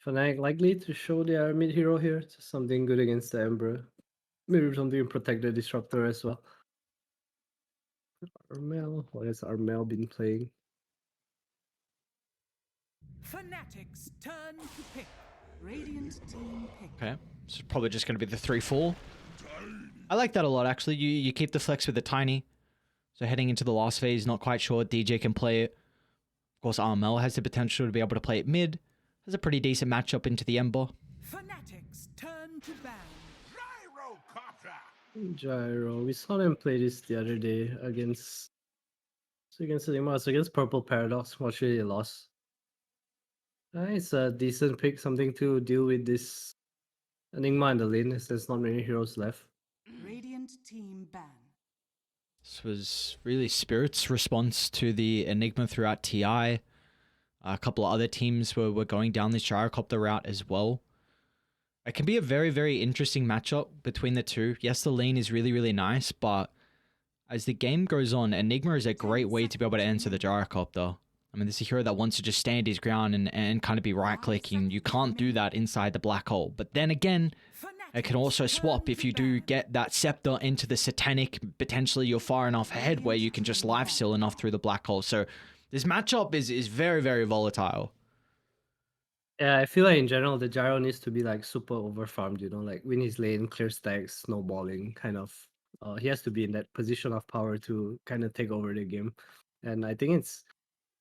Fnatic likely to show their mid hero here. Just something good against the Emperor. Maybe something to protect the Disruptor as well. Armel, what has Armel been playing? Fnatic's turn to pick. Radiant team pick. Okay, so probably just going to be the 3-4. I like that a lot, actually. You keep the flex with the Tiny. So heading into the last phase, not quite sure DJ can play it. Of course, Armel has the potential to be able to play it mid. Has a pretty decent matchup into the Ember. Fnatic's turn to ban. Gyro. We saw them play this the other day against Enigma. It's against Purple Paradox. Fortunately, they lost. It's a decent pick, something to deal with this Enigma in the lane, as there's not many heroes left. Radiant team ban. This was really Spirit's response to the Enigma throughout TI. A couple of other teams were going down this Gyrocopter route as well. It can be a very, very interesting matchup between the two. Yes, the lane is really, really nice, but as the game goes on, Enigma is a great way to be able to answer the Gyrocopter. I mean, there's a hero that wants to just stand his ground and kind of be right-clicking. You can't do that inside the black hole. But then again, it can also swap if you do get that Scepter into the Satanic. Potentially, you're far enough ahead where you can just lifesteal enough through the black hole. So this matchup is very, very volatile. Yeah, I feel like in general, the Gyro needs to be like super overfarmed, like win his lane, clear stacks, snowballing, kind of. He has to be in that position of power to kind of take over the game. And I think it's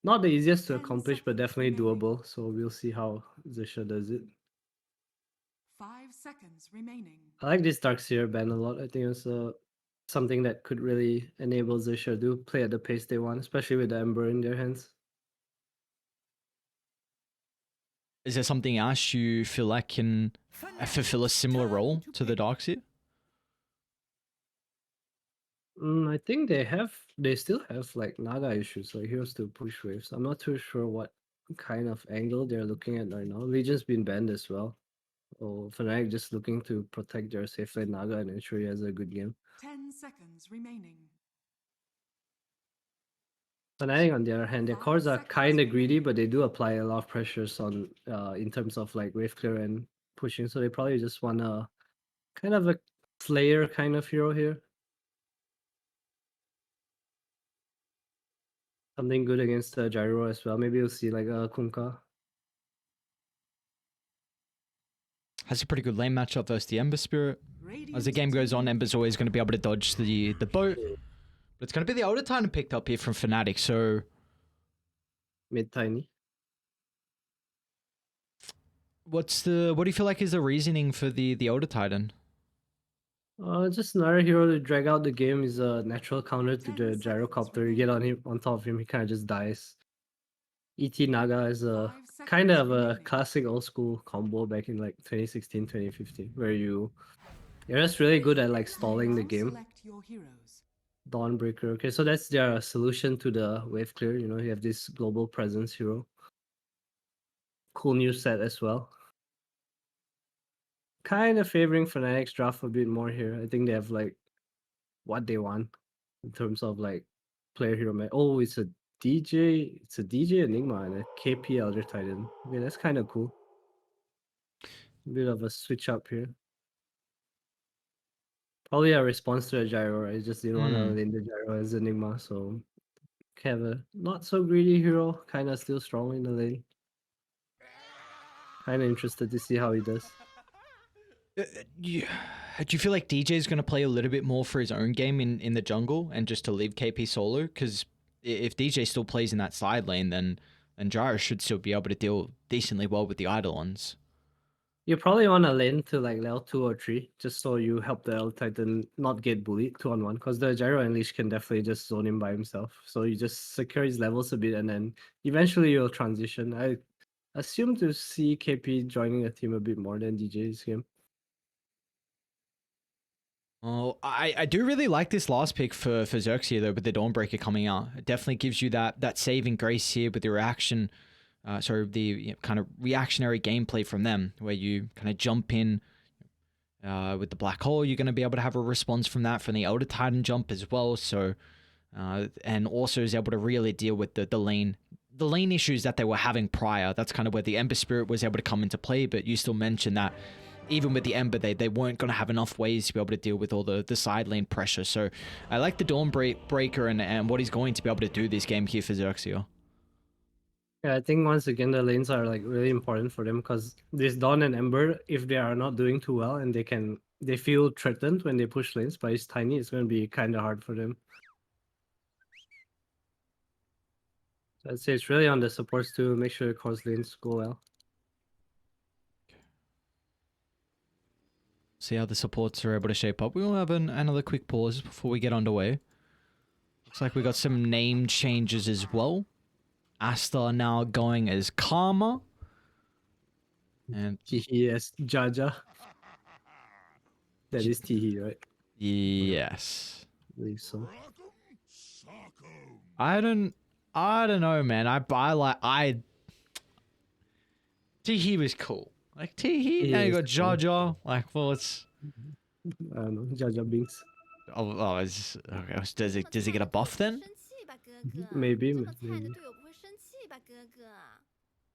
not the easiest to accomplish, but definitely doable. So we'll see how Zisha does it. 5 seconds remaining. I like this Darkseer ban a lot. I think it's something that could really enable Zisha to play at the pace they want, especially with the Ember in their hands. Is there something else you feel like can fulfill a similar role to the Darkseer? I think they still have like Naga issues, like heroes to push waves. I'm not too sure what kind of angle they're looking at right now. Legion's been banned as well. Oh, Fnatic just looking to protect their safe lane Naga and ensure he has a good game. 10 seconds remaining. Fnatic, on the other hand, their cores are kind of greedy, but they do apply a lot of pressures on in terms of like wave clear and pushing. So they probably just want a kind of a Slayer kind of hero here. Something good against the Gyro as well. Maybe you'll see like a Kunkka. Has a pretty good lane matchup versus the Ember Spirit. As the game goes on, Ember's always going to be able to dodge the boat. But it's going to be the Elder Titan picked up here from Fnatic, so... Mid Tiny. What do you feel like is the reasoning for the Elder Titan? Just another hero to drag out the game. Is a natural counter to the Gyrocopter. You get on top of him, he kind of just dies. ET Naga is a kind of a classic old school combo back in like 2016, 2015, where you're just really good at like stalling the game. Dawnbreaker. Okay, so that's their solution to the wave clear. You have this global presence hero. Cool new set as well. Kind of favoring Fnatic's draft a bit more here. I think they have like what they want in terms of like player hero. Oh, it's a DJ. It's a DJ Enigma and a KP Elder Titan. Okay, that's kind of cool. Bit of a switch up here. Probably a response to a Gyro. I just didn't want to lane the Gyro as Enigma, so have a not so greedy hero, kind of still strong in the lane. Kind of interested to see how he does. Do you feel like DJ is going to play a little bit more for his own game in the jungle and just to leave KP solo? Because if DJ still plays in that side lane, then Gyro should still be able to deal decently well with the Eidolons. You probably want to lane to like level 2 or 3, just so you help the Elder Titan not get bullied 2-on-1, because the Gyro Unleash can definitely just zone him by himself. So you just secure his levels a bit, and then eventually you'll transition. I assume to see KP joining a team a bit more than DJ's game. Oh, I do really like this last pick for XERXIA though, with the Dawnbreaker coming out. It definitely gives you that saving grace here with the reaction, the kind of reactionary gameplay from them, where you kind of jump in with the black hole. You're going to be able to have a response from that, from the Elder Titan jump as well. So, and also is able to really deal with the lane the lane issues that they were having prior. That's kind of where the Ember Spirit was able to come into play, but you still mentioned that even with the Ember, they weren't going to have enough ways to be able to deal with all the side lane pressure. So I like the Dawnbreaker and what he's going to be able to do this game here for XERXIA. Yeah, I think once again the lanes are like really important for them because this Dawn and Ember, if they are not doing too well and they feel threatened when they push lanes, but it's tiny, it's going to be kind of hard for them. So I'd say it's really on the supports to make sure the cross lanes go well. See how the supports are able to shape up. We will have another quick pause before we get underway. Looks like we got some name changes as well. Asta now going as Karma. And Tihi as Jaja. That is Tihi, right? yes. I believe so. I don't know, man. Tihi was cool. Like Tihi, now you got Jaja. Like, well, it's I don't know, Jaja Binks. Does he get a buff then? Maybe.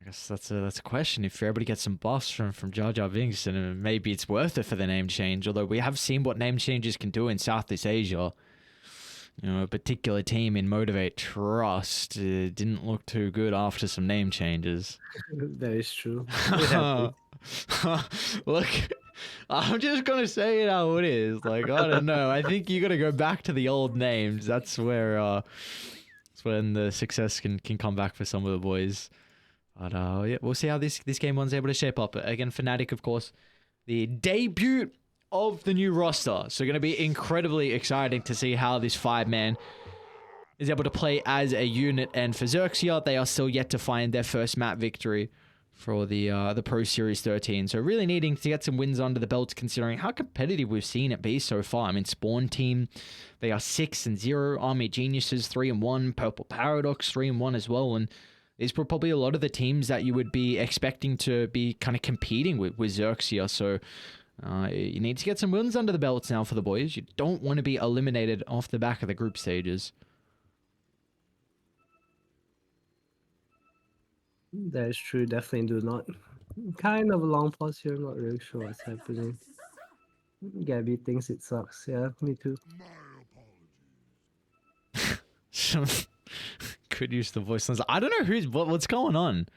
I guess that's a question. If you're able to get some buffs from Jar Jar Binks, then maybe it's worth it for the name change. Although we have seen what name changes can do in Southeast Asia. You know, a particular team in Motivate Trust didn't look too good after some name changes. That is true. Look, I'm just gonna say it how it is. Like, I don't know. I think you gotta go back to the old names. That's where that's when the success can come back for some of the boys. But yeah, we'll see how this game one's able to shape up. Again, Fnatic, of course, the debut of the new roster. So going to be incredibly exciting to see how this 5-man is able to play as a unit. And for XERXIA, they are still yet to find their first map victory for the Pro Series 13. So really needing to get some wins under the belt, considering how competitive we've seen it be so far. I mean, Spawn Team, they are 6-0. Army Geniuses 3-1. Purple Paradox 3-1 as well. And these were probably a lot of the teams that you would be expecting to be kind of competing with XERXIA. So you need to get some wins under the belts now for the boys. You don't want to be eliminated off the back of the group stages. That is true. Definitely do not. Kind of a long pause here. Not really sure what's happening. Gabby thinks it sucks. Yeah, me too. Could use the voice lines. I don't know what's going on.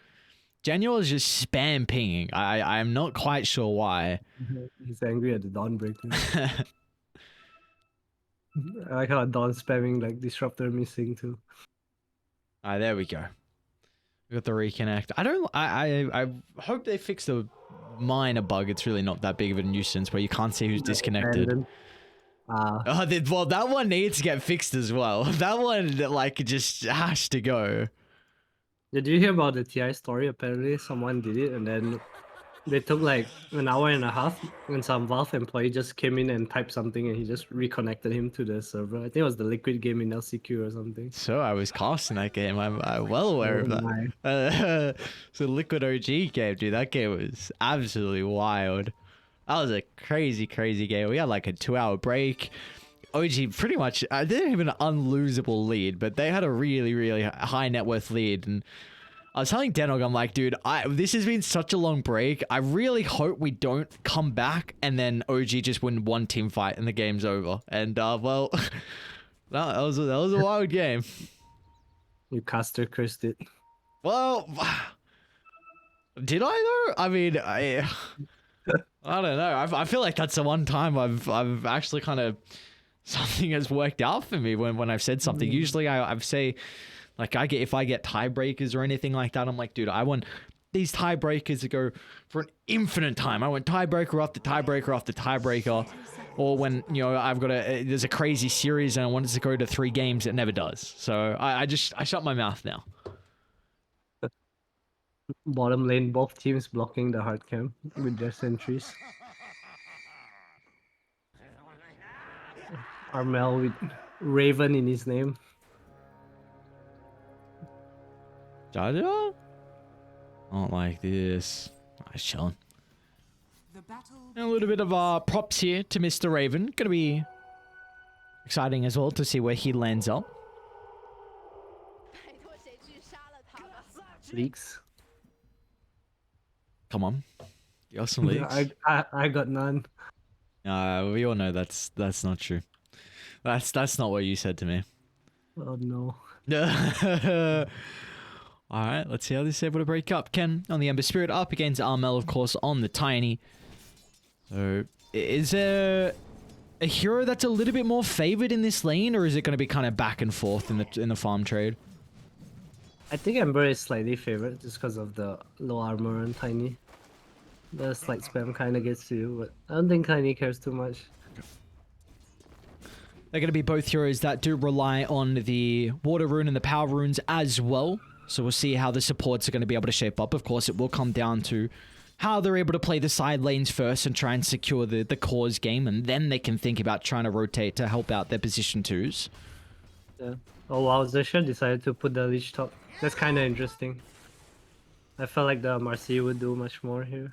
Daniel is just spam pinging. I'm not quite sure why. He's angry at the Dawnbreaker. I like how Dawn spamming like Disruptor missing too. Alright, there we go. We got the reconnect. I hope they fix the minor bug. It's really not that big of a nuisance where you can't see who's disconnected. Well, that one needs to get fixed as well. That one, like, just has to go. Did you hear about the TI story? Apparently, someone did it, and then they took like an hour and a half, and some Valve employee just came in and typed something, and he just reconnected him to the server. I think it was the Liquid game in LCQ or something. So I was casting that game. I'm well aware of that. So Liquid OG game, dude. That game was absolutely wild. That was a crazy, crazy game. We had like a 2-hour break. OG pretty much, they didn't have an unlosable lead, but they had a really, really high net worth lead. And I was telling Denog, I'm like, dude, this has been such a long break. I really hope we don't come back and then OG just win one team fight and the game's over. And well, that was a wild game. You caster cursed it. Well, did I though? I mean, I don't know. I feel like that's the one time I've actually kind of something has worked out for me when I've said something. Usually I say, like, if I get tiebreakers or anything like that, I'm like, dude, I want these tiebreakers to go for an infinite time. I want tiebreaker after tiebreaker after tiebreaker. Or when, you know, there's a crazy series and I want it to go to 3 games, it never does. So I shut my mouth now. Bottom lane, both teams blocking the hard camp with their sentries. Armel with Raven in his name. Jaja? I don't like this. Nice chilling. And a little bit of props here to Mr. Raven. Gonna be exciting as well to see where he lands up. Leaks. Come on. You got some leaks? I got none. We all know that's not true. That's not what you said to me. Oh no. Alright, let's see how this is able to break up. Ken on the Ember Spirit up against Armel, of course, on the Tiny. So, is there a hero that's a little bit more favored in this lane, or is it going to be kind of back and forth in the farm trade? I think Ember is slightly favored just because of the low armor and Tiny. The slight spam kind of gets to you, but I don't think Tiny cares too much. They're going to be both heroes that do rely on the water rune and the power runes as well. So we'll see how the supports are going to be able to shape up. Of course, it will come down to how they're able to play the side lanes first and try and secure the cores game, and then they can think about trying to rotate to help out their position twos. Yeah. Oh wow, Zesha decided to put the Leech top. That's kind of interesting. I felt like the Marcy would do much more here.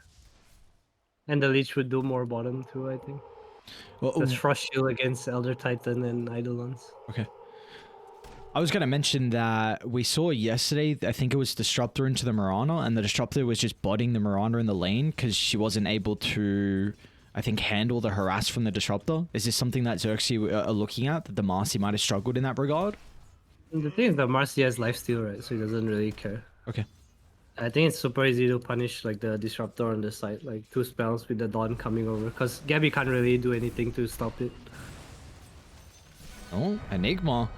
And the Leech would do more bottom too, I think. Well, Just Frost Shield against Elder Titan and Eidolons. okay. I was going to mention that we saw yesterday, I think it was Disruptor into the Mirana, and the Disruptor was just botting the Mirana in the lane because she wasn't able to, I think, handle the harass from the Disruptor. Is this something that XERXIA are looking at, that the Marcy might have struggled in that regard? And the thing is that Marcy has lifesteal, right? So he doesn't really care. Okay. I think it's super easy to punish like the Disruptor on the side, like 2 spells with the Dawn coming over, because Gabby can't really do anything to stop it. Oh, Enigma.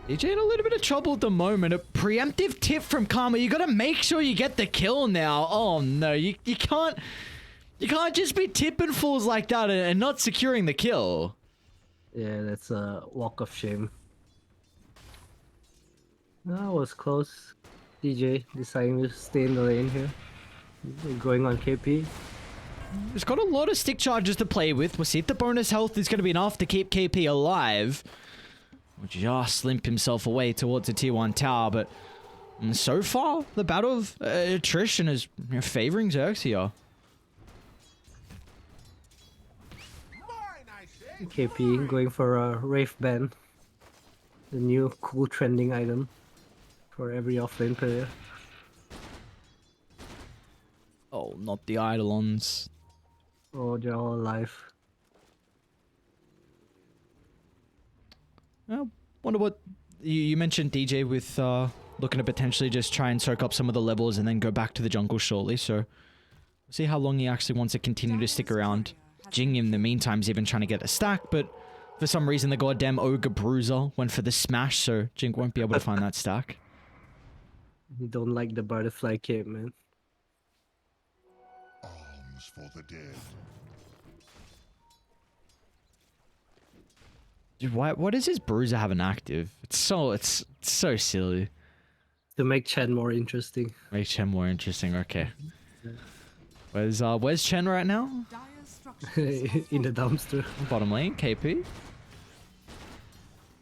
DJ in a little bit of trouble at the moment. A preemptive tip from Karma. You gotta make sure you get the kill now. Oh no, you can't just be tipping fools like that and not securing the kill. Yeah, that's a walk of shame. That was close. DJ deciding to stay in the lane here. Going on KP. He's got a lot of stick charges to play with. We'll see if the bonus health is going to be enough to keep KP alive. Will just limp himself away towards the tier 1 tower, but so far, the battle of attrition is favoring XERXIA. KP going for a Wraith Band. The new cool trending item for every offlane player. Oh, not the Eidolons. Oh, they're all alive. I wonder what you mentioned, DJ, with looking to potentially just try and soak up some of the levels and then go back to the jungle shortly. So we'll see how long he actually wants to continue to stick around. Jing in the meantime is even trying to get a stack, but for some reason the goddamn Ogre Bruiser went for the smash, so Jing won't be able to find that stack. You don't like the butterfly cape, man. Arms for the dead. Dude, why does his Bruiser have an active? It's so silly. To make Chen more interesting. Make Chen more interesting. Okay. Where's Chen right now? In the dumpster. Bottom lane, KP.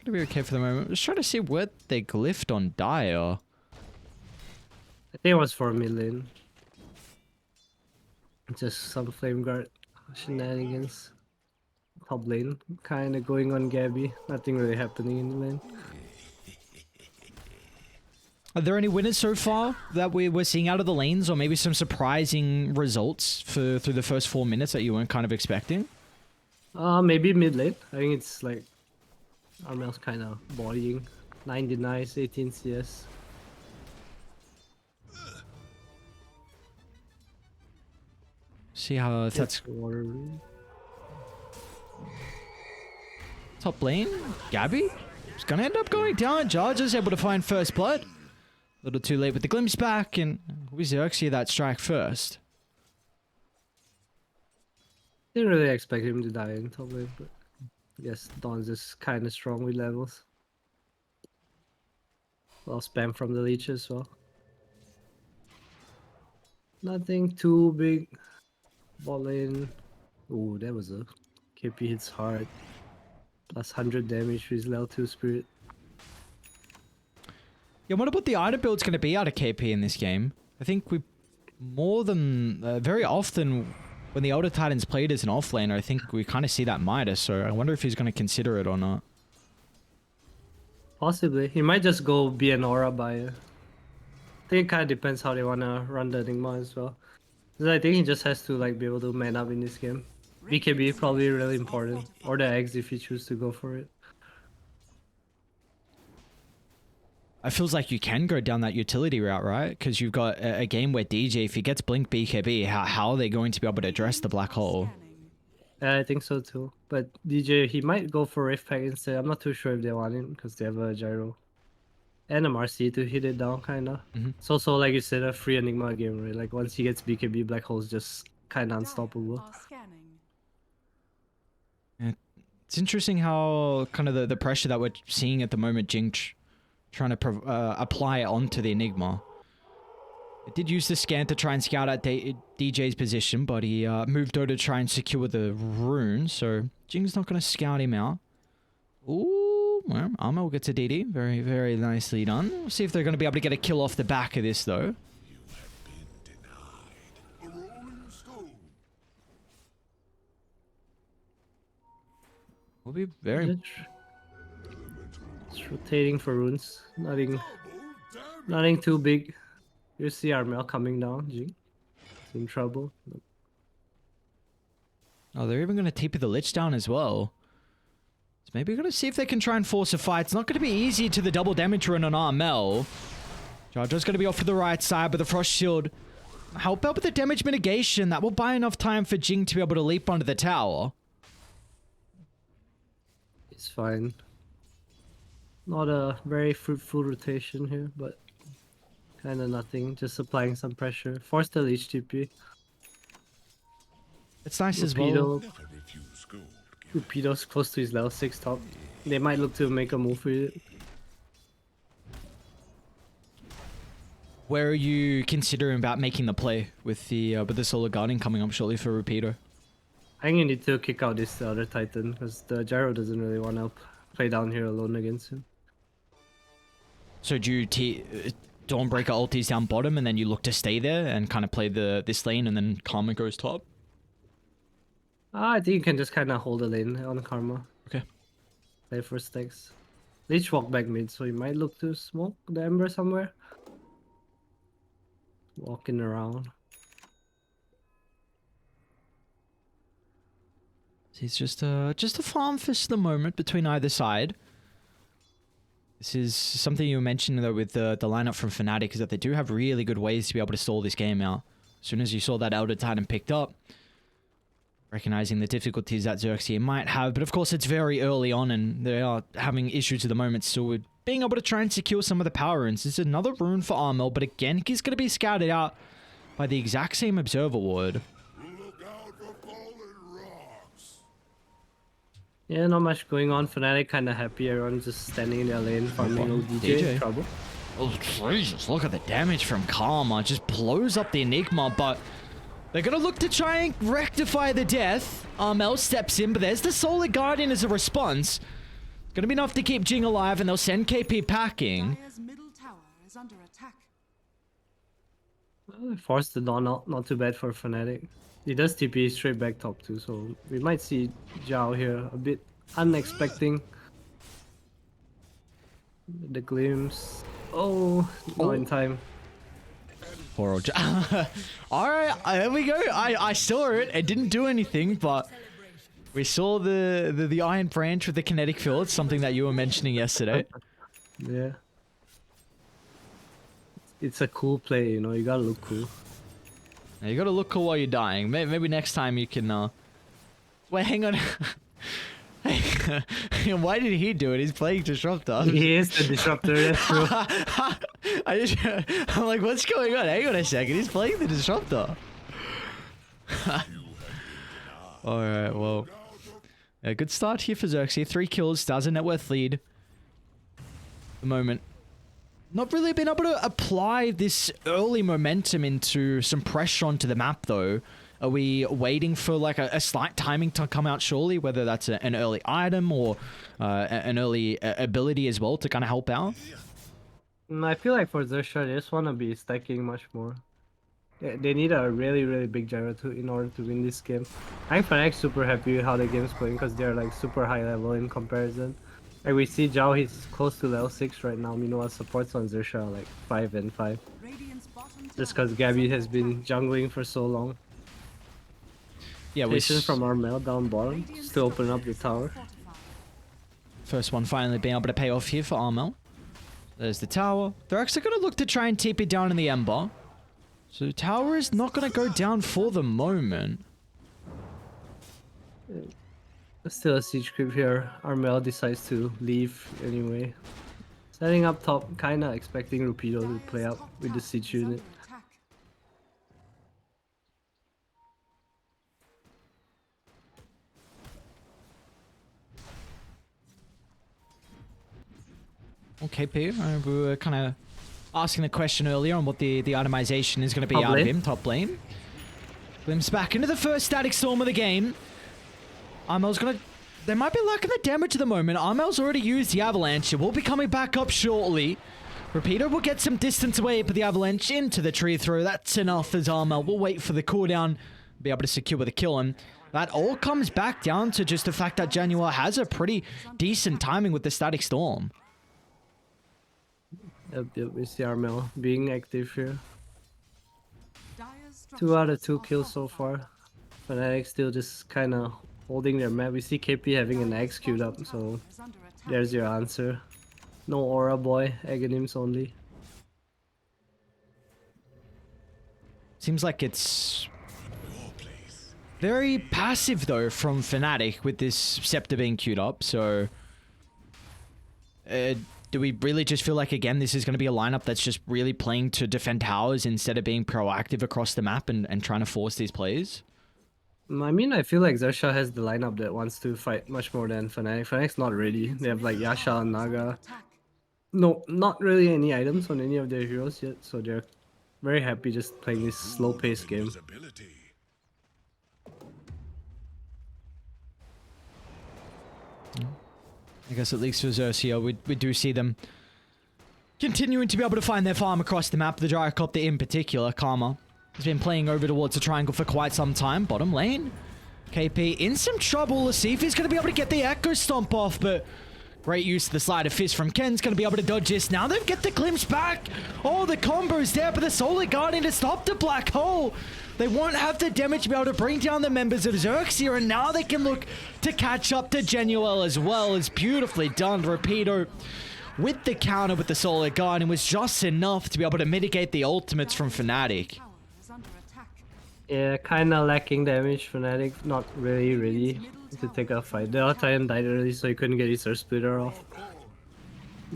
Gonna be okay for the moment. Just trying to see where they glyphed on Dire. I think it was for mid lane. Just some flame guard shenanigans. Top lane, kind of going on Gabby. Nothing really happening in the lane. Are there any winners so far that we're seeing out of the lanes, or maybe some surprising results through the first 4 minutes that you weren't kind of expecting? Maybe mid lane. I think it's like Armel's kind of bodying. 9 denies, 18 CS. See how if that's top lane. Gabby is gonna end up going down. Jarge is able to find first blood. A little too late with the glimpse back, and was actually that strike first. Didn't really expect him to die in top lane, but I guess Dawn's just kind of strong with levels. Well, spam from the leech as well. Nothing too big. Ball lane. Ooh, that was a KP hits hard. Plus 100 damage with his level 2 spirit. Yeah, I wonder what the item build's going to be out of KP in this game. I think we more than very often when the Elder Titans played as an offlaner, I think we kind of see that Midas. So I wonder if he's going to consider it or not. Possibly. He might just go be an aura buyer. think it kind of depends how they wanna run the Enigma as well. 'Cause I think he just has to like be able to man up in this game. BKB probably really important, or the eggs if you choose to go for it. It feels like you can go down that utility route, right? Because you've got a game where DJ, if he gets blink BKB, how are they going to be able to address the black hole? Yeah, I think so too. But DJ, he might go for Rift Pack instead. I'm not too sure if they want it because they have a gyro and a Marcy to hit it down, kinda. It's also, like you said, a free Enigma game, right? Like once he gets BKB, black hole's just kinda unstoppable. It's interesting how kind of the pressure that we're seeing at the moment, Jing trying to apply it onto the Enigma. It did use the scan to try and scout out DJ's position, but he moved over to try and secure the rune, so Jing's not going to scout him out. Ooh, well, Armel gets a DD. Very, very nicely done. We'll see if they're going to be able to get a kill off the back of this, though. We'll be very... It's rotating for runes. Nothing too big. You see Armel coming down, Jing. It's in trouble. Oh, they're even going to TP the Lich down as well. So maybe we're going to see if they can try and force a fight. It's not going to be easy to the double damage run on Armel. Jarjo's going to be off to the right side, but the Frost Shield help out with the damage mitigation. That will buy enough time for Jing to be able to leap onto the tower. It's fine. Not a very fruitful rotation here, but kind of nothing. Just applying some pressure. Force the Lich TP. It's nice as well. Lupido's close to his level 6 top. They might look to make a move with it. Where are you considering about making the play with the Solar Guardian coming up shortly for Rapido? I think you need to kick out this other Titan because the gyro doesn't really want to play down here alone against him. So do you Dawnbreaker ultis down bottom and then you look to stay there and kind of play this lane and then Karma goes top? I think you can just kind of hold the lane on Karma. Okay. Play for stacks. Lich walk back mid, so you might look to smoke the Ember somewhere. Walking around. It's just a farm fist at the moment between either side. This is something you mentioned though with the lineup from Fnatic, is that they do have really good ways to be able to stall this game out. As soon as you saw that Elder Titan picked up, recognizing the difficulties that XERXIA might have, but of course it's very early on and they are having issues at the moment still with being able to try and secure some of the power runes. This is another rune for Armel, but again, he's going to be scouted out by the exact same Observer Ward. Yeah, not much going on. Fnatic kind of happy. Everyone's just standing in their lane, farming little DJ. Trouble. Oh, Jesus. Look at the damage from Karma. Just blows up the Enigma, but they're going to look to try and rectify the death. Armel steps in, but there's the Solar Guardian as a response. Going to be enough to keep Jing alive, and they'll send KP packing. Well, forced the Dawn out. Not too bad for Fnatic. He does TP straight back top too, so we might see Zhao here a bit unexpected. The glimpse. Oh, not in time. Poor old Alright, there we go. I saw it. It didn't do anything, but we saw the Iron Branch with the kinetic field, something that you were mentioning yesterday. Yeah. It's a cool play, you know, you gotta look cool. Now you gotta look cool while you're dying. Maybe next time you can, Wait, hang on. Why did he do it? He's playing Disruptor. He is the Disruptor, that's true. I'm like, what's going on? Hang on a second, he's playing the Disruptor. Alright, well. Yeah, good start here for XERXIA. 3 kills, stars a net worth lead. At the moment. Not really been able to apply this early momentum into some pressure onto the map, though. Are we waiting for like a slight timing to come out surely, whether that's an early item or an early ability as well to kind of help out? I feel like for XERXIA, they just want to be stacking much more. They need a really, really big gyro in order to win this game. I'm Fnatic super happy with how the game's playing because they're like super high level in comparison. Like we see Zhao, he's close to level 6 right now. Meanwhile, supports on XERXIA are like 5 and 5. Just because Gabby has been jungling for so long. Yeah, we Patience from Armel down bottom to open up the tower. First one finally being able to pay off here for Armel. There's the tower. They're actually going to look to try and TP down in the Ember. So tower is not going to go down for the moment. Still a siege creep here. Armel decides to leave anyway. Setting up top, kinda expecting Rupido to play up with the siege unit. Okay, P. We were kind of asking the question earlier on what the itemization is going to be Top out lane. of him, top lane. Glimpse back into the first static storm of the game. Armel's going to... They might be lacking the damage at the moment. Armel's already used the avalanche. It will be coming back up shortly. Repeater will get some distance away, but the avalanche into the tree throw. That's enough as Armel will wait for the cooldown, be able to secure the kill. And that all comes back down to just the fact that Januar has a pretty decent timing with the static storm. Yep, we see Armel being active here. 2 out of 2 kills so far. Fnatic still just kinda holding their map. We see KP having an X queued up, so there's your answer. No aura boy, Aghanims only. Seems like it's very passive though from Fnatic with this Scepter being queued up, so... do we really just feel like, again, this is going to be a lineup that's just really playing to defend towers instead of being proactive across the map and trying to force these plays? I mean, I feel like XERXIA has the lineup that wants to fight much more than Fnatic. Fnatic's not ready. They have like Yasha and Naga. No, not really any items on any of their heroes yet, so they're very happy just playing this slow-paced game. I guess at least for XERXIA, we do see them continuing to be able to find their farm across the map. The Gyrocopter in particular, Karma, has been playing over towards the triangle for quite some time. Bottom lane, KP in some trouble. Let's see if he's going to be able to get the Echo Stomp off, but great use of the Sleight of Fist from Ken's going to be able to dodge this. Now they've get the glimpse back. Oh, the combo's there, but the Solar Guardian to stop the Black Hole. They won't have the damage to be able to bring down the members of XERXIA, and now they can look to catch up to Genuel as well. It's beautifully done. Rapido with the counter with the Solar Guardian was just enough to be able to mitigate the ultimates from Fnatic. Yeah, kinda lacking damage. Fnatic not really ready to take a fight. The Titan died early, so he couldn't get his Earth Splitter off.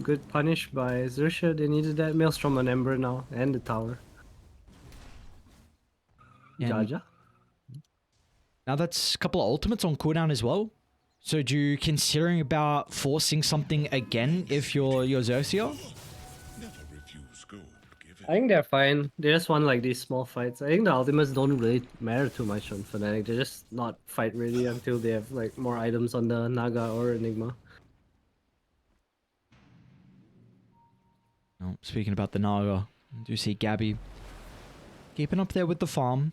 Good punish by XERXIA. They needed that Maelstrom on Ember now, and the tower. Jaja. Now that's a couple of ultimates on cooldown as well. So do you considering about forcing something again if you're XERXIA? I think they're fine. They just want like these small fights. I think the ultimates don't really matter too much on Fnatic. They're just not fight ready until they have like more items on the Naga or Enigma. Oh, speaking about the Naga, I do see Gabby keeping up there with the farm.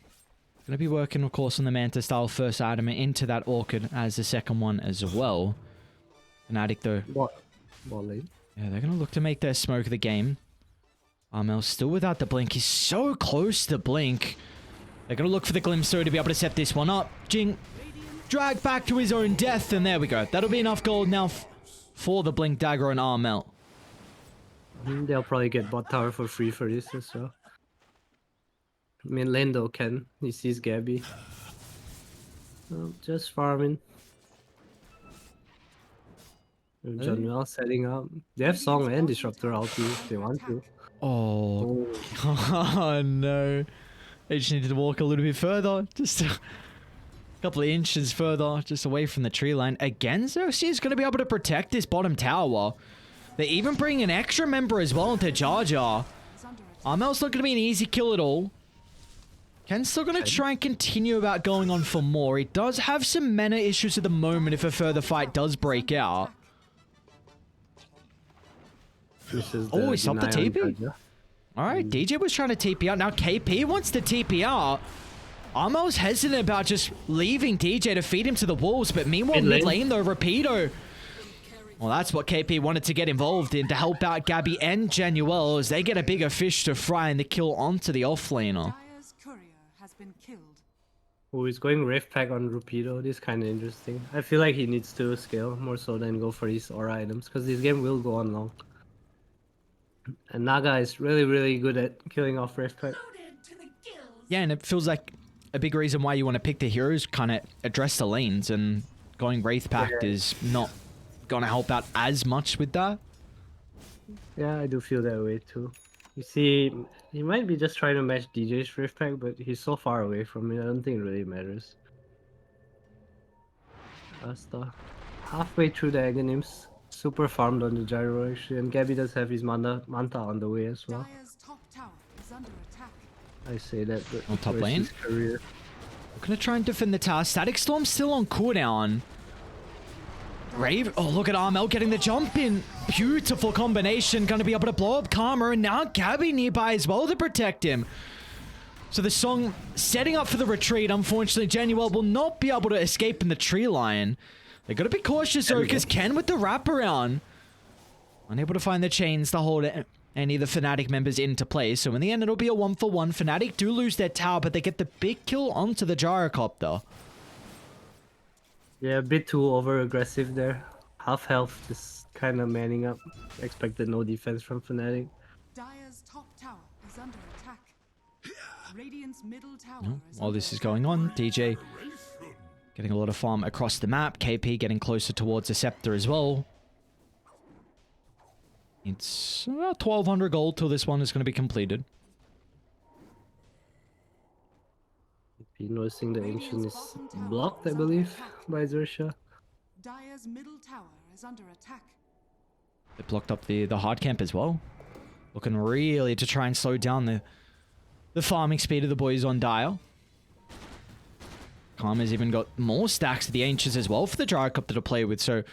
Going to be working, of course, on the Manta style first item and into that Orchid as the second one as well. Fnatic though. Bot lane. Yeah, they're going to look to make their smoke of the game. Armel still without the blink. He's so close to blink. They're going to look for the glimpse though to be able to set this one up. Jing drag back to his own death, and there we go. That'll be enough gold now for the blink dagger and Armel. They'll probably get bot tower for free for this as well. I mean, lane though can. He sees Gabby. Just farming. Januel setting up. They have Song and Disruptor ulti if they want to. Oh. Oh no. They just needed to walk a little bit further. Just a couple of inches further. Just away from the tree line. Again, XERXIA is going to be able to protect this bottom tower. They even bring an extra member as well into Jar Jar. Armel's not going to be an easy kill at all. Ken's still going to try and continue about going on for more. He does have some mana issues at the moment if a further fight does break out. Oh, he stopped the TP. Alright, DJ was trying to TP out. Now KP wants to TP out. Armel's hesitant about just leaving DJ to feed him to the wolves, but meanwhile, mid lane though, Rapido Well, that's what KP wanted to get involved in to help out Gabby and Januel as they get a bigger fish to fry and the kill onto the offlaner. Dire's courier has been killed. Oh, he's going Rift Pack on Rupido. This is kind of interesting. I feel like he needs to scale more so than go for these aura items because this game will go on long. And Naga is really, really good at killing off Rift Pack. Yeah, and it feels like a big reason why you want to pick the heroes, kind of address the lanes, and going Wraith Pact is not going to help out as much with that. Yeah, I do feel that way too. You see, he might be just trying to match DJ's Rift Pack, but he's so far away from me, I don't think it really matters. Asta. Halfway through the Aghanims. Super farmed on the gyro actually, and Gabby does have his Manta on the way as well. Dire's top tower is under attack. I say that, but On top where's lane? his career? We're going to try and defend the tower. Static Storm still on cooldown. Rave. Oh, look at Armel getting the jump in. Beautiful combination. Going to be able to blow up Karma. And now Gabby nearby as well to protect him. So the Song setting up for the retreat. Unfortunately, Januel will not be able to escape in the tree line. They got to be cautious though, because Ken with the wraparound. Unable to find the chains to hold any of the Fnatic members into place. So in the end, it'll be a 1-for-1. Fnatic do lose their tower, but they get the big kill onto the gyrocopter. Yeah, a bit too over-aggressive there. Half health, just kind of manning up. Expected no defense from Fnatic. Dire's top tower is under attack. Radiant's middle tower is While under this is attack. going on, DJ getting a lot of farm across the map. KP getting closer towards the Scepter as well. It's about 1,200 gold till this one is going to be completed. Be noticing the Ancient is blocked, I believe, by XERXIA. Dire's middle tower is under attack. They blocked up the hard camp as well. Looking really to try and slow down the farming speed of the boys on Dire. Karma's even got more stacks of the Ancients as well for the Gyrocopter to play with, so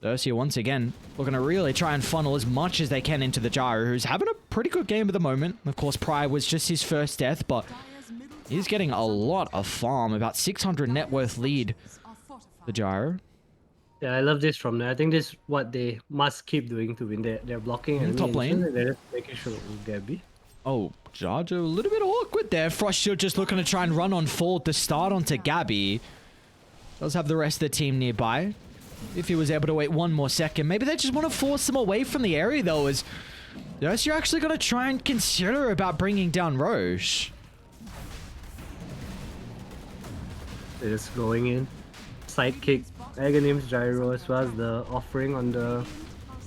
XERXIA once again looking to really try and funnel as much as they can into the Gyro, who's having a pretty good game at the moment. Of course, Pryor was just his first death, but Dire's middle he's getting a lot of farm, about 600 net worth lead, are fortified. the Gyro. Yeah, I love this from there. I think this is what they must keep doing to win. They're blocking In enemy top lane. Ancient, and they're just making sure Gabby. Oh, Jarjo, a little bit awkward there. Frost Shield just looking to try and run on forward to start onto Gabby. Does have the rest of the team nearby. If he was able to wait one more second. Maybe they just want to force them away from the area, though, as yes, you're actually going to try and consider about bringing down Roche. They're just going in. Sidekick, Aghanims, Gyro, as well as the offering on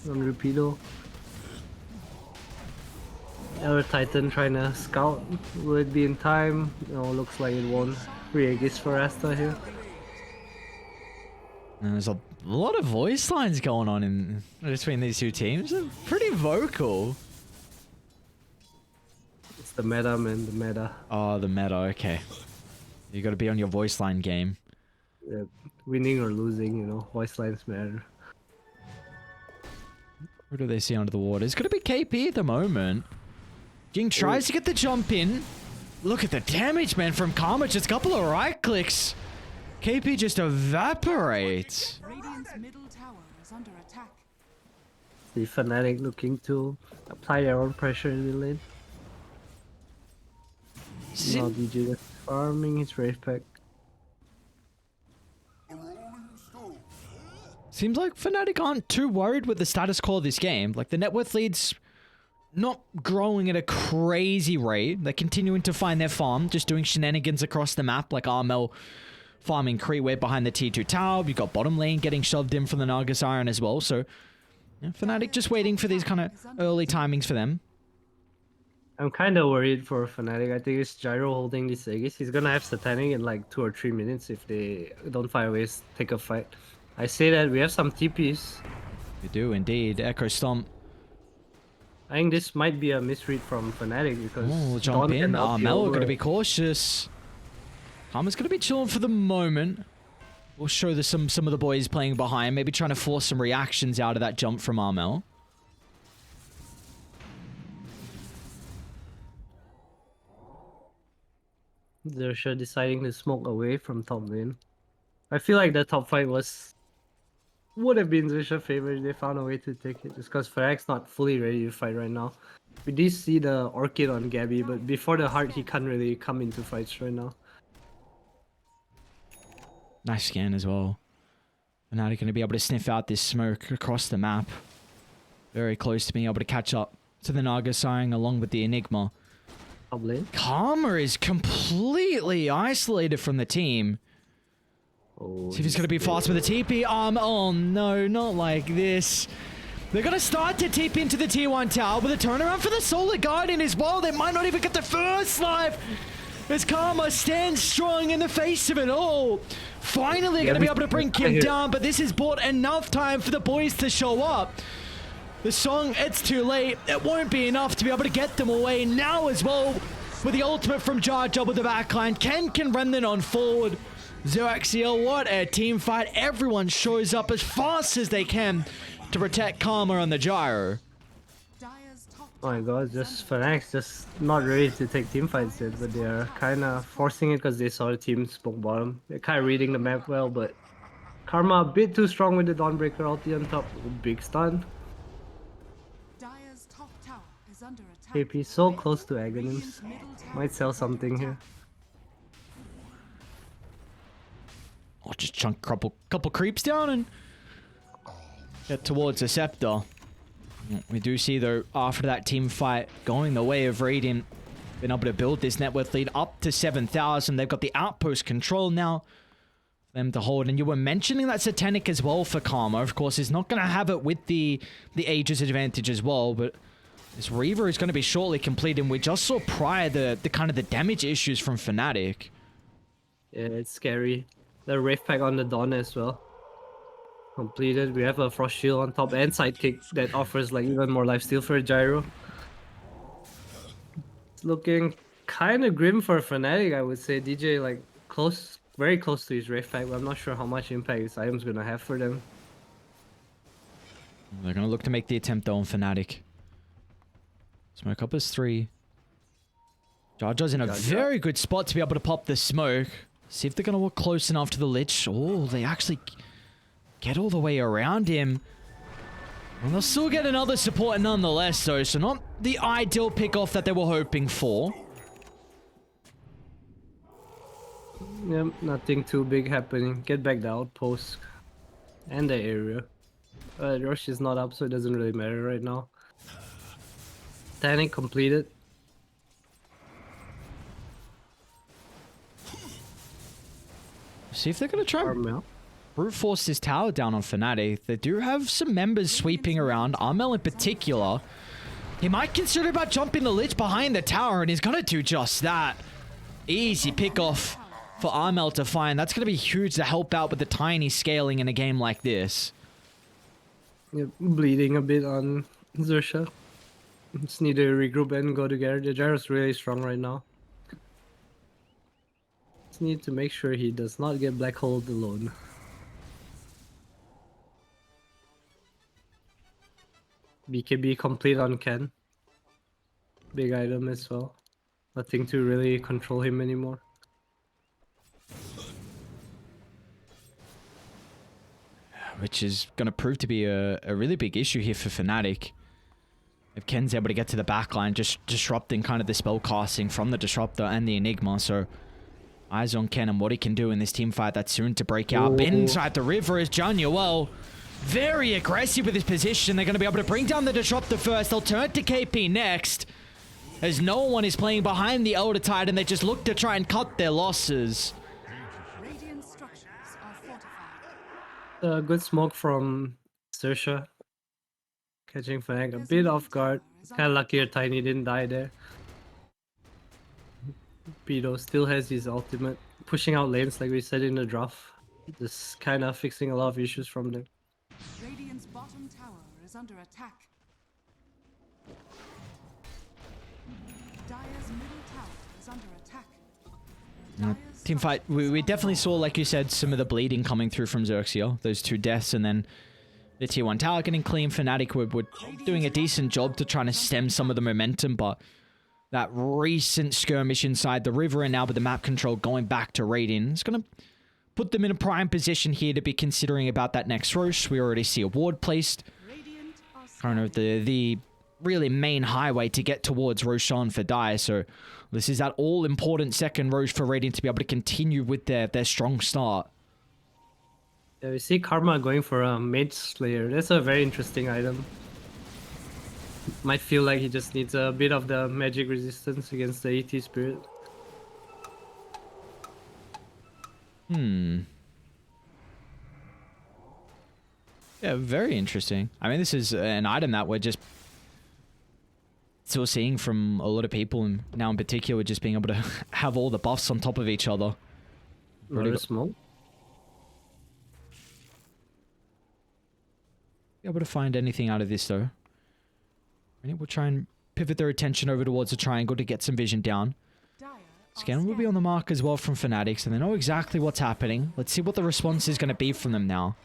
Rupido. Elder Titan trying to scout. Will it be in time? No, looks like it won't. Free Aegis for Asta here. And there's a lot of voice lines going on in between these two teams. They're pretty vocal. It's the meta, man, the meta. Oh, the meta, okay. You got to be on your voice line game. Yeah, winning or losing, you know, voice lines matter. Who do they see under the water? It's going to be KP at the moment. Ging tries to get the jump in. Look at the damage, man, from Karma. Just a couple of right clicks. KP just evaporates. Radiant's middle tower is under attack. The Fnatic looking to apply their own pressure in the lane. Now DJ is farming his Wraith Pack. Seems like Fnatic aren't too worried with the status quo of this game. Like, the net worth lead's not growing at a crazy rate. They're continuing to find their farm, just doing shenanigans across the map, like Armel farming Creeway behind the T2 tower. You've got bottom lane getting shoved in from the Nagas Iron as well. So, yeah, Fnatic just waiting for these kind of early timings for them. I'm kind of worried for Fnatic. I think it's Gyro holding this Aegis. He's gonna have Satanic in like 2 or 3 minutes if they don't find ways to take a fight. I say that we have some TPs. You do indeed. Echo Stomp. I think this might be a misread from Fnatic because Oh, jump Dawn in. can up you Armel over. going to be cautious. Karma's going to be chilling for the moment. We'll show some of the boys playing behind. Maybe trying to force some reactions out of that jump from Armel. They're deciding to smoke away from top lane. I feel like the top fight was would have been Zisha favor if they found a way to take it, just because Fnatic's not fully ready to fight right now. We did see the Orchid on Gabby, but before the heart, he can't really come into fights right now. Nice scan as well. And now they're going to be able to sniff out this smoke across the map. Very close to being able to catch up to the Naga Sighing along with the Enigma. Karma is completely isolated from the team. Oh, See if he's going to be fast with the TP arm. Oh no, not like this. They're going to start to TP into the tier 1 tower with a turnaround for the Solar Guardian as well. They might not even get the first life as Karma stands strong in the face of it all. Finally going to be able to bring Kim down, but this has bought enough time for the boys to show up. The song, it's too late. It won't be enough to be able to get them away now as well. With the ultimate from Jar Jar with the backline, Ken can run them on forward. XERXIA, what a team fight. Everyone shows up as fast as they can to protect Karma on the gyro. Oh my god, just Fnatic just not ready to take team fights yet, but they are kind of forcing it because they saw the team smoke bottom. They're kind of reading the map well, but Karma a bit too strong with the Dawnbreaker ulti on top. Big stun. KP so close to Aghanims. Might sell something here. Oh, just chunk couple creeps down and get towards the Scepter. We do see, though, after that team fight going the way of Radiant, been able to build this net worth lead up to 7,000. They've got the outpost control now for them to hold. And you were mentioning that Satanic as well for Karma. Of course, is not going to have it with the Aegis advantage as well, but this Reaver is going to be shortly complete, and we just saw prior the kind of the damage issues from Fnatic. Yeah, it's scary. The Wraith Pack on the Dawn as well. Completed. We have a Frost Shield on top and Sidekick that offers like even more lifesteal for a Gyro. It's looking kind of grim for Fnatic, I would say. DJ like close, very close to his Wraith Pack, but I'm not sure how much impact this item's gonna have for them. They're going to look to make the attempt though on Fnatic. Smoke up is 3. Jar Jar's in a very good spot to be able to pop the smoke. See if they're going to walk close enough to the Lich. Oh, they actually get all the way around him. And they'll still get another support nonetheless, though. So not the ideal pick-off that they were hoping for. Yep, nothing too big happening. Get back the outpost and the area. Rosh is not up, so it doesn't really matter right now. Tanning completed. See if they're going to try brute force this tower down on Fnatic. They do have some members sweeping around. Armel in particular. He might consider about jumping the Lich behind the tower, and he's going to do just that. Easy pick off for Armel to find. That's going to be huge to help out with the tiny scaling in a game like this. Yep, bleeding a bit on Xerxia. Just need to regroup and go together. The Gyro's really strong right now. Just need to make sure he does not get black holed alone. BKB complete on Ken. Big item as well. Nothing to really control him anymore. Which is going to prove to be a really big issue here for Fnatic. If Ken's able to get to the backline, just disrupting kind of the spell casting from the Disruptor and the Enigma. So eyes on Ken and what he can do in this team fight that's soon to break out. Ooh. Inside the river is Januel. Very aggressive with his position. They're going to be able to bring down the Disruptor first. They'll turn to KP next. As no one is playing behind the Elder Titan, they just look to try and cut their losses. Radiant structures are fortified. Good smoke from Xerxia. Catching Fang a bit off guard. Kinda lucky your Tiny didn't die there. Beto still has his ultimate. Pushing out lanes like we said in the draft. Just kinda fixing a lot of issues from them. Radiant's bottom tower is under attack. Dire's middle tower is under attack. Team fight, we definitely saw, like you said, some of the bleeding coming through from XERXIA. Those 2 deaths, and then the tier 1 tower getting clean. Fnatic were doing a decent job to try to stem some of the momentum, but that recent skirmish inside the river, and now with the map control going back to Radiant, it's going to put them in a prime position here to be considering about that next Roche. We already see a ward placed. Radiant are Kind of the really main highway to get towards Roshan for Dire. So this is that all-important second Roche for Radiant to be able to continue with their strong start. Yeah, we see Karma going for a Mage Slayer. That's a very interesting item. Might feel like he just needs a bit of the magic resistance against the ET Spirit. Yeah, very interesting. I mean, this is an item that we're just still seeing from a lot of people, and now in particular, just being able to have all the buffs on top of each other. Another smoke. Be able to find anything out of this though. And we'll try and pivot their attention over towards the triangle to get some vision down. dire. Scan will be on the mark as well from Fnatic, so they know exactly what's happening. Let's see what the response is going to be from them now.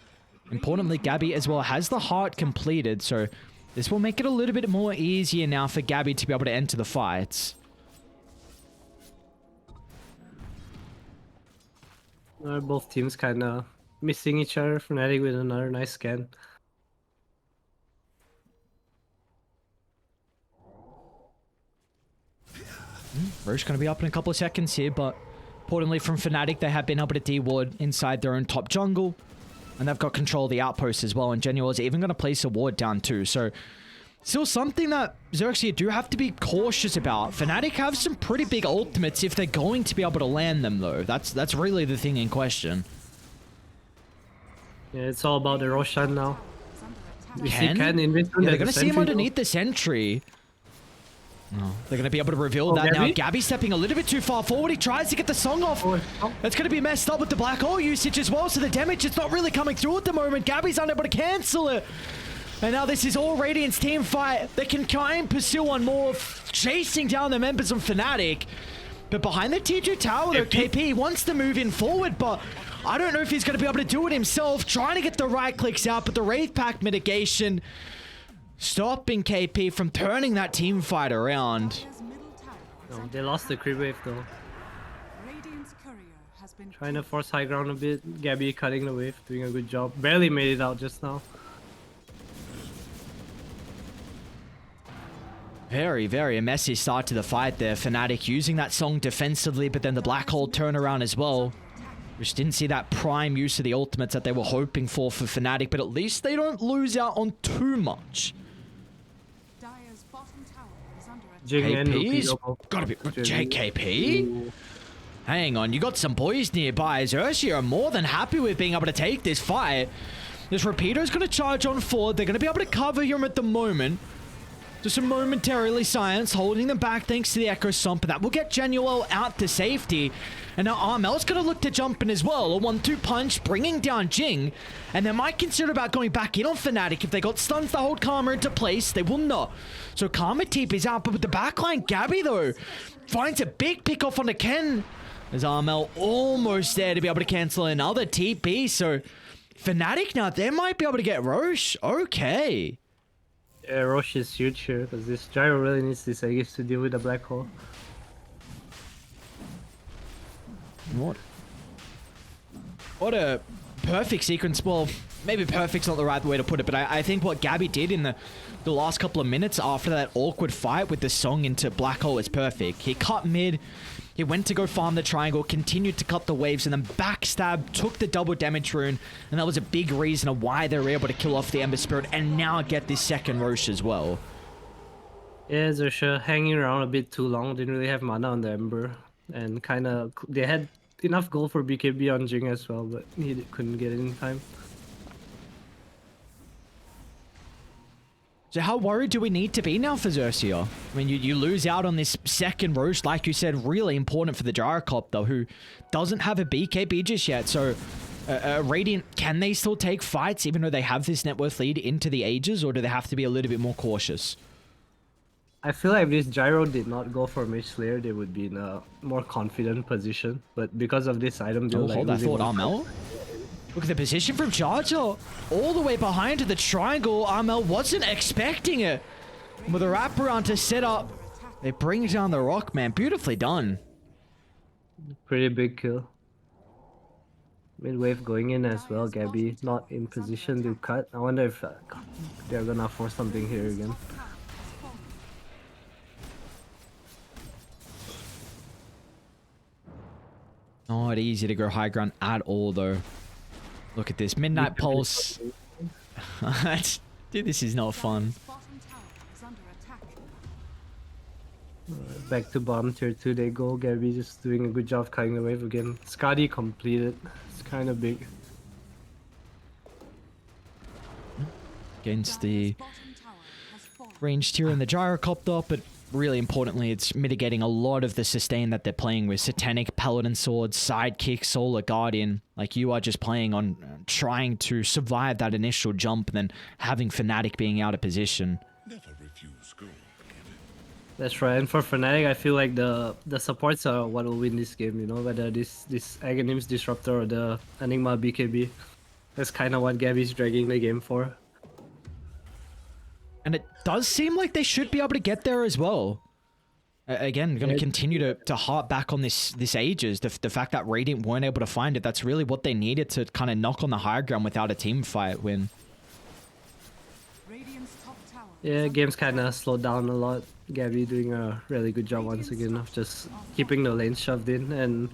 Importantly, Gabby as well has the heart completed, so this will make it a little bit more easier now for Gabby to be able to enter the fights. Both teams kind of missing each other. Fnatic with another nice scan. Roche going to be up in a couple of seconds here, but importantly from Fnatic, they have been able to de-ward inside their own top jungle. And they've got control of the outpost as well, and Genuel is even going to place a ward down too. So, still something that XERXIA do have to be cautious about. Fnatic have some pretty big ultimates if they're going to be able to land them though. That's really the thing in question. Yeah, it's all about the Roshan now. Is under attack. We see Ken in between. Yeah, they're the going to see him sentry though. underneath the sentry. No, they're going to be able to reveal that now. Gabby? Gabby stepping a little bit too far forward. He tries to get the song off. Oh. That's going to be messed up with the black hole usage as well, so the damage is not really coming through at the moment. Gabby's unable to cancel it. And now this is all Radiant's team fight. They can try and pursue one more, chasing down the members of Fnatic. But behind the T2 tower, though, KP wants to move in forward, but I don't know if he's going to be able to do it himself. Trying to get the right clicks out, but the Wraith Pack mitigation stopping KP from turning that team fight around. Dire's middle tower is No, under they lost the creep wave though. Radiant's courier has been Trying to force high ground a bit. Gabby cutting the wave, doing a good job. Barely made it out just now. Very, very messy start to the fight there. Fnatic using that song defensively, but then the black hole turnaround as well. Which didn't see that prime use of the ultimates that they were hoping for Fnatic, but at least they don't lose out on too much. Dire's bottom tower is under attack. Jing and KP's Lupi gotta be... JKP? Hang on, you got some boys nearby. XERXIA are more than happy with being able to take this fight. This Repeater's gonna charge on forward. They're gonna be able to cover him at the moment. Just a momentarily silence, holding them back thanks to the Echo Stomp, and that will get Genuel out to safety. And now Armel's going to look to jump in as well. A 1-2 punch, bringing down Jing. And they might consider about going back in on Fnatic. If they got stuns to hold Karma into place, they will not. So Karma TP is out, but with the backline, Gabby, though, finds a big pick off onto Ken. As Armel almost there to be able to cancel another TP. So Fnatic now, they might be able to get Roche. Okay. Yeah, Roche is huge here because this Gyro really needs this Aegis to deal with the black hole. What a perfect sequence. Well, maybe perfect's not the right way to put it, but I think what Gabby did in the last couple of minutes after that awkward fight with the song into black hole is perfect. He cut mid, he went to go farm the triangle, continued to cut the waves, and then backstab, took the double damage rune, and that was a big reason of why they were able to kill off the Ember Spirit and now get this second Roche as well. Yeah, XERXIA hanging around a bit too long. Didn't really have mana on the Ember. And kind of, they had enough gold for BKB on Jing as well, but he couldn't get it in time. So how worried do we need to be now for XERXIA? I mean, you lose out on this second Roche, like you said, really important for the Gyrocopter, who doesn't have a BKB just yet. So, Radiant, can they still take fights even though they have this net worth lead into the ages, or do they have to be a little bit more cautious? I feel like if this Gyro did not go for Mage Slayer, they would be in a more confident position. But because of this item, they're like Hold that losing thought, one. Armel. Look at the position from Charger. All the way behind the triangle. Armel wasn't expecting it. With a wraparound to set up, they bring down the rock, man. Beautifully done. Pretty big kill. Mid wave going in as well. Gabby not in position to cut. I wonder if they're gonna force something here again. Top tower has fallen. Not easy to go high ground at all, though. Look at this. Midnight Pulse. Dude, this is not fun. Bottom tower is under attack. Back to bottom tier 2 they go. Gabby just doing a good job cutting the wave again. Scotty completed. It's kind of big. Against the Bottom tower has fallen. ranged here in the gyrocopter, but really importantly, it's mitigating a lot of the sustain that they're playing with. Satanic, Paladin Sword, Sidekick, Solar Guardian. Like, you are just playing on trying to survive that initial jump and then having Fnatic being out of position. Never refuse gold. That's right. And for Fnatic, I feel like the supports are what will win this game. You know, whether this Aghanims Disruptor or the Enigma BKB. That's kind of what Gabby's dragging the game for. And it does seem like they should be able to get there as well. Again, going to continue to harp back on this Aegis. The fact that Radiant weren't able to find it, that's really what they needed to kind of knock on the high ground without a team fight win. Radiant's top tower. Yeah, game's kind of slowed down a lot. Gabby doing a really good job once again of just keeping the lanes shoved in. And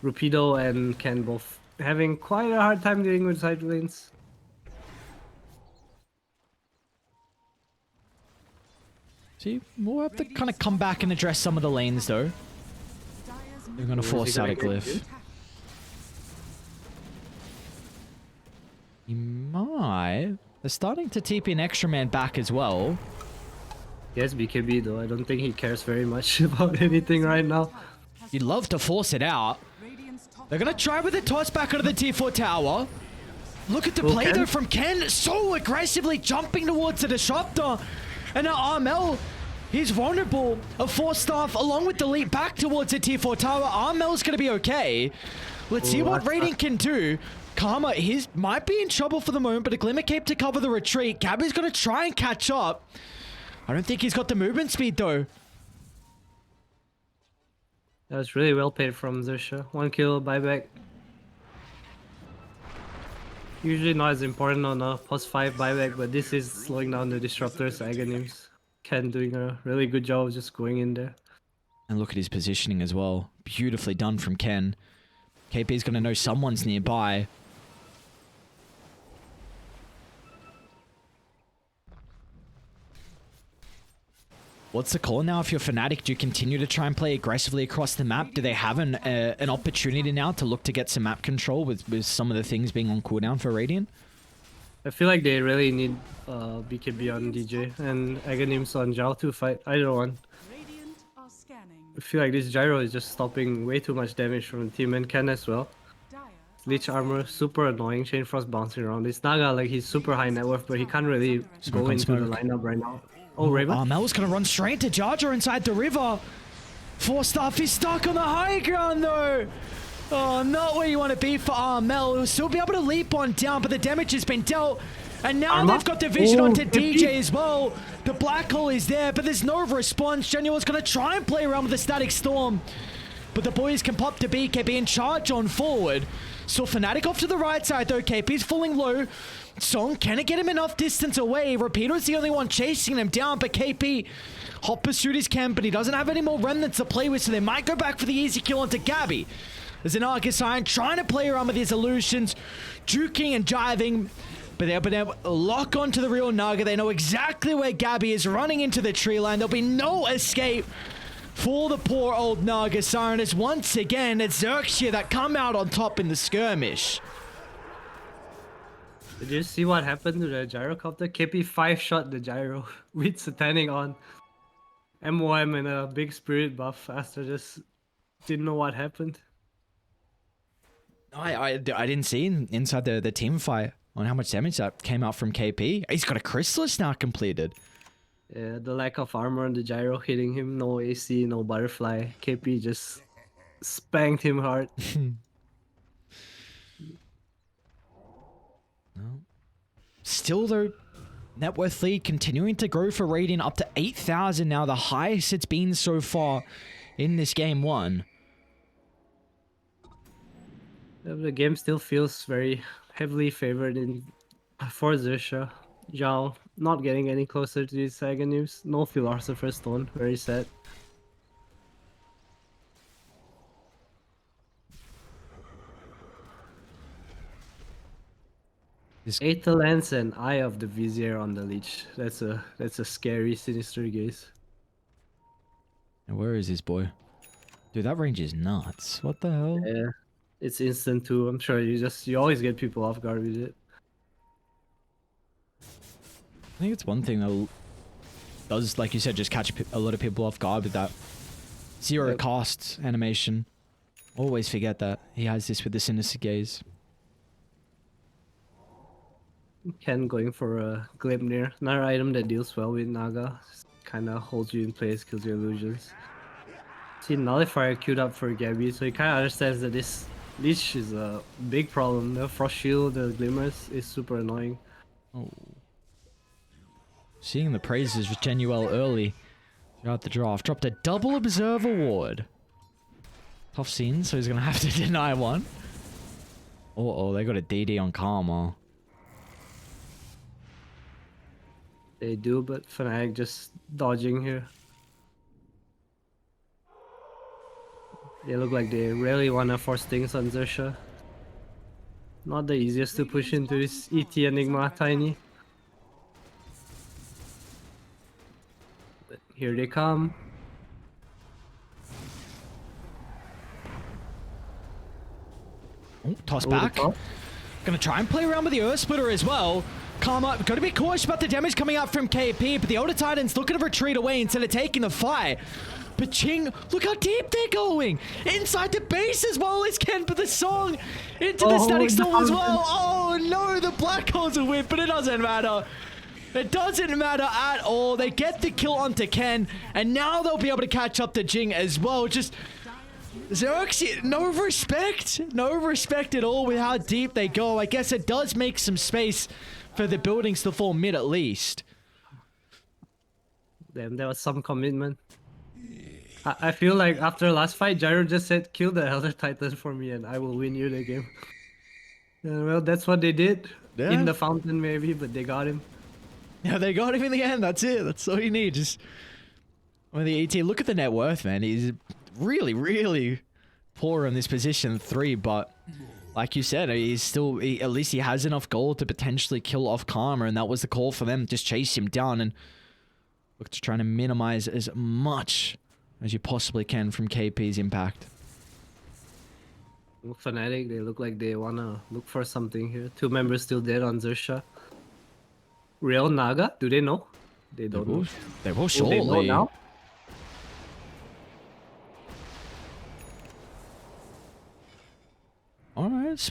Rupido and Ken both having quite a hard time dealing with side lanes. See, we'll have to kind of come back and address some of the lanes, though. Dire's They're going to force out a glyph. You might. They're starting to TP an extra man back as well. Yes, BKB though. I don't think he cares very much about anything right now. You'd love to force it out. Radiant's top They're going to try with a toss back onto the T4 tower. Look at the play, Ken? though, from Ken. So aggressively jumping towards the Disruptor. And now Armel, he's vulnerable. A Force Staff along with the leap back towards the T4 tower. Armel's going to be okay. Let's see what Radiant can do. Karma, he might be in trouble for the moment, but a Glimmer Cape to cover the retreat. Gabby's going to try and catch up. I don't think he's got the movement speed, though. That was really well played from Xerxia. 1 kill, buyback. Usually not as important on a +5 buyback, but this is slowing down the Disruptors, Aghanims. Ken doing a really good job of just going in there. And look at his positioning as well. Beautifully done from Ken. KP's going to know someone's nearby. What's the call now if you're Fnatic? Do you continue to try and play aggressively across the map? Do they have an opportunity now to look to get some map control with some of the things being on cooldown for Radiant? I feel like they really need BKB on DJ and Aghanims on Zhao to fight either one. Radiant are scanning. I feel like this gyro is just stopping way too much damage from the team and Ken as well. Dire Leech armor, super annoying. Chain Frost bouncing around. This Naga, like, he's super high net worth, but he can't really Smoke go on into the smoke. lineup right now. Oh, Raven? Armel's going to run straight to Jar Jar inside the river. Force Staff is stuck on the high ground, though. Oh, not where you want to be for Armel. He'll still be able to leap on down, but the damage has been dealt. And now Armor? they've got the vision Oh, onto TP. DJ as well. The black hole is there, but there's no response. Genuine's going to try and play around with the Static Storm. But the boys can pop to BKB and charge on forward. So Fnatic off to the right side, though. KP's falling low. Song can't get him enough distance away. Rapido's the only one chasing him down, but KP hot pursuit his camp, but he doesn't have any more remnants to play with, so they might go back for the easy kill onto Gabby. There's an Argus Iron trying to play around with his illusions, juking and jiving, but they'll be able to lock onto the real Naga. They know exactly where Gabby is running into the tree line. There'll be no escape for the poor old Naga Siren, as once again it's XERXIA that come out on top in the skirmish. Did you see what happened to the gyrocopter? KP 5-shot the gyro with Satanic on. MOM and a big spirit buff. Aster just didn't know what happened. I didn't see inside the team fight on how much damage that came out from KP. He's got a Chrysalis now completed. Yeah, the lack of armor on the gyro hitting him. No AC, no butterfly. KP just spanked him hard. Still, though, net worth lead continuing to grow for Radiant up to 8,000 now, the highest it's been so far in this game one. The game still feels very heavily favored in for XERXIA. Zhao not getting any closer to these Aghanim's. No Philosopher's Stone, very sad. This- Aether Lens and Eye of the Vizier on the leech. That's a scary, sinister gaze. Now, where is this boy? Dude, that range is nuts. What the hell? Yeah, it's instant too. I'm sure you always get people off guard with it. I think it's one thing that does, like you said, just catch a lot of people off guard with that zero cost animation. Always forget that he has this with the sinister gaze. Ken going for a Gleipnir, another item that deals well with Naga. Kind of holds you in place, kills your illusions. See Nullifier queued up for Gabby, so he kind of understands that this leech is a big problem. The Frost Shield, the Glimmers is super annoying. Oh. Seeing the praises with Genuel early throughout the draft. Dropped a double observer ward. Tough scene, so he's going to have to deny one. Oh, they got a DD on Karma. They do, but Fnatic just dodging here. They look like they really want to force things on XERXIA. Not the easiest to push into this ET Enigma Tiny. But here they come. Oh, toss Over the back. top. Gonna try and play around with the Earth Splitter as well. Karma, gotta be cautious about the damage coming out from KP, but the Elder Titan's looking to retreat away instead of taking the fight. But Ching, look how deep they're going! Inside the base as well as Ken for the song! Into the Static Storm as well! Oh no, the Black Hole's a whip, but it doesn't matter. It doesn't matter at all. They get the kill onto Ken, and now they'll be able to catch up to Jing as well. Just XERXIA, no respect at all with how deep they go. I guess it does make some space for the buildings to fall mid at least. Damn, there was some commitment. I feel like after last fight, Gyro just said, kill the Elder Titan for me and I will win you the game. Well, that's what they did. Yeah. In the fountain maybe, but they got him. Yeah, they got him in the end. That's it. That's all you need. Just when the ET, look at the net worth, man. He's really, really poor in this position 3, but like you said, he's still, at least he has enough gold to potentially kill off Karma, and that was the call for them. Just chase him down and look to try to minimize as much as you possibly can from KP's impact. Fnatic, they look like they wanna look for something here. 2 members still dead on XERXIA. Real Naga? Do they know? They don't know. They will Oh, surely. they know now? Alright.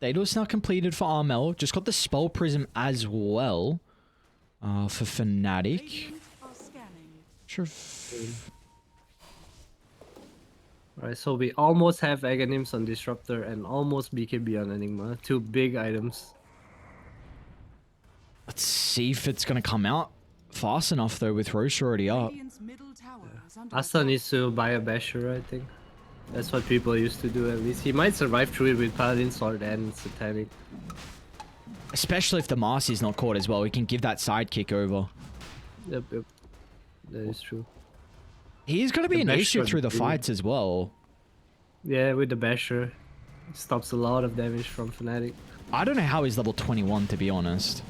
Daedalus now completed for Armel. Just got the Spell Prism as well. For Fnatic. Radiant are scanning. Sure. If... Alright, so we almost have Aghanims on Disruptor and almost BKB on Enigma. 2 big items. Let's see if it's gonna come out fast enough though with Roche already up. Radiant's middle tower is under Asta attack. needs to buy a Basher, I think. That's what people used to do at least. He might survive through it with Paladin Sword and Satanic. Especially if the Marcy's not caught as well. We can give that sidekick over. Yep. That is true. He's gonna be The an Basher issue is through the brilliant. fights as well. Yeah, with the Basher. It stops a lot of damage from Fnatic. I don't know how he's level 21 to be honest.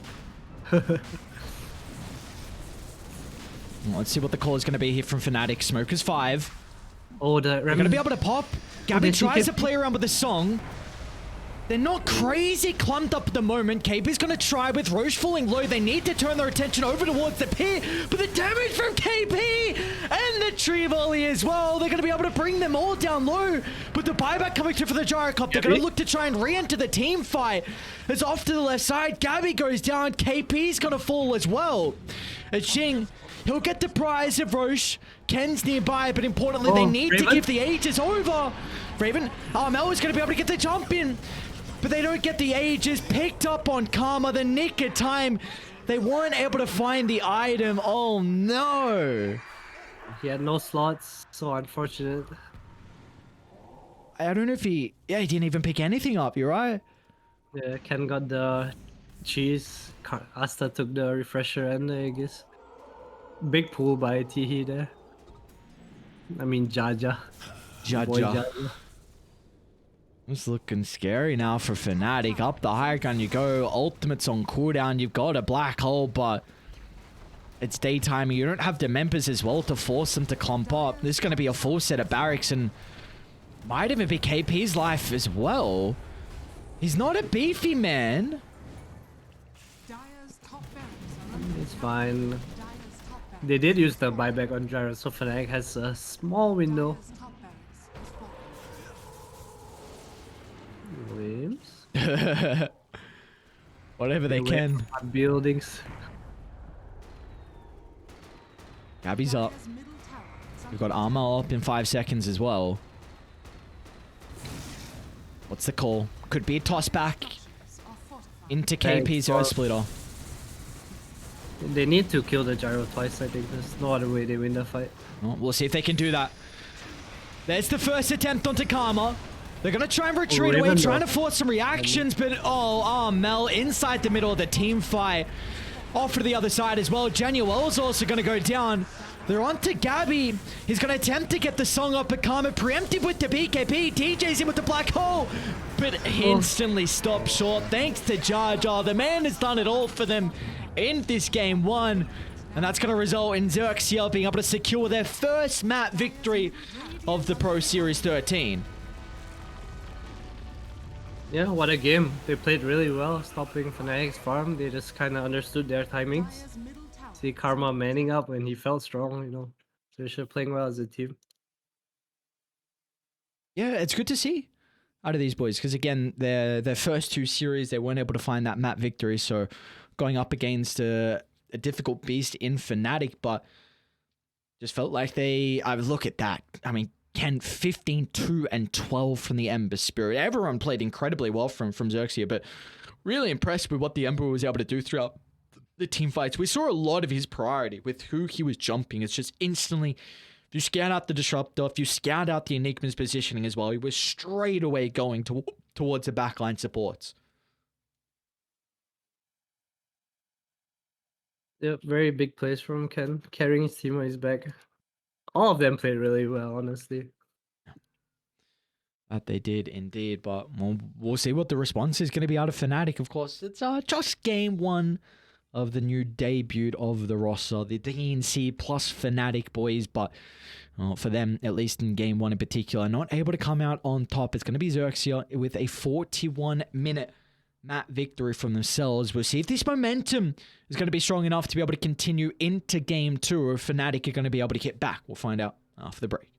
Let's see what the call is going to be here from Fnatic. Smokers 5. Oh, the They're going to be able to pop. Gabby they see tries to KP. play around with the song. They're not crazy clumped up at the moment. KP's going to try with Roche falling low. They need to turn their attention over towards the pit. But the damage from KP and the tree volley as well. They're going to be able to bring them all down low. But the buyback coming through for the Gyrocopter. They're going to look to try and re-enter the team fight. As off to the left side, Gabby goes down. KP's going to fall as well. As Xing, he'll get the prize of Roche. Ken's nearby, but importantly, they need to Raven? give the Aegis over. Raven, Armel is going to be able to get the jump in. But they don't get the Aegis picked up on Karma, the nick of time. They weren't able to find the item. Oh no. He had no slots, so unfortunate. I don't know if he didn't even pick anything up. You're right. Yeah, Ken got the cheese. Asta took the refresher and I guess. Big pull by Tihi there. I mean Jaja. Boy Jaja. Jaja. It's looking scary now for Fnatic. Up the high ground you go. Ultimate's on cooldown. You've got a black hole, but it's daytime. You don't have the members as well to force them to clump up. This is going to be a full set of barracks and might even be KP's life as well. He's not a beefy man. Dire's top barracks are under It's fine. Dire's top barracks. They did use the buyback on Gyro, so Fnatic has a small window. Dire's top barracks is falling. Williams. Whatever they can. Buildings. Gabby's up. Dire's middle tower is We've got armor up in 5 seconds as well. What's the call? Could be a toss back are fortified. into KP's Thanks, Earth Splitter. They need to kill the Gyro twice, I think. There's no other way they win the fight. Well, we'll see if they can do that. There's the first attempt onto Karma. They're going to try and retreat away, Raven trying to though. force some reactions, but Mel inside the middle of the team fight. Off to the other side as well. Januel's also going to go down. They're on to Gabby. He's going to attempt to get the song up, but Karma preempted with the BKB. DJ's in with the black hole, but instantly stopped short thanks to Jar Jar. The man has done it all for them in this game one, and that's going to result in XERXIA being able to secure their first map victory of the Pro Series 13. Yeah, what a game. They played really well, stopping Fnatic's farm. They just kind of understood their timings. Dire's middle tower See Karma manning up when he felt strong, you know. So they're playing well as a team. Yeah, it's good to see out of these boys because again, their first two series they weren't able to find that map victory, so going up against a difficult beast in Fnatic, but just felt like I look at that. I mean, Ken 15, 2, and 12 from the Ember Spirit. Everyone played incredibly well from XERXIA, but really impressed with what the Ember was able to do throughout the team fights. We saw a lot of his priority with who he was jumping. It's just instantly, if you scout out the Disruptor, if you scout out the Enigma's positioning as well, he was straight away going towards the backline supports. Yep, very big plays from Ken, carrying his team on his back. All of them played really well, honestly. That they did indeed, but we'll see what the response is going to be out of Fnatic. Of course, it's just game one of the new debut of the roster, the DNC plus Fnatic boys, but for them, at least in game one in particular, not able to come out on top. It's going to be XERXIA with a 41-minute map victory from themselves. We'll see if this momentum is going to be strong enough to be able to continue into game two, or if Fnatic are going to be able to get back. We'll find out after the break.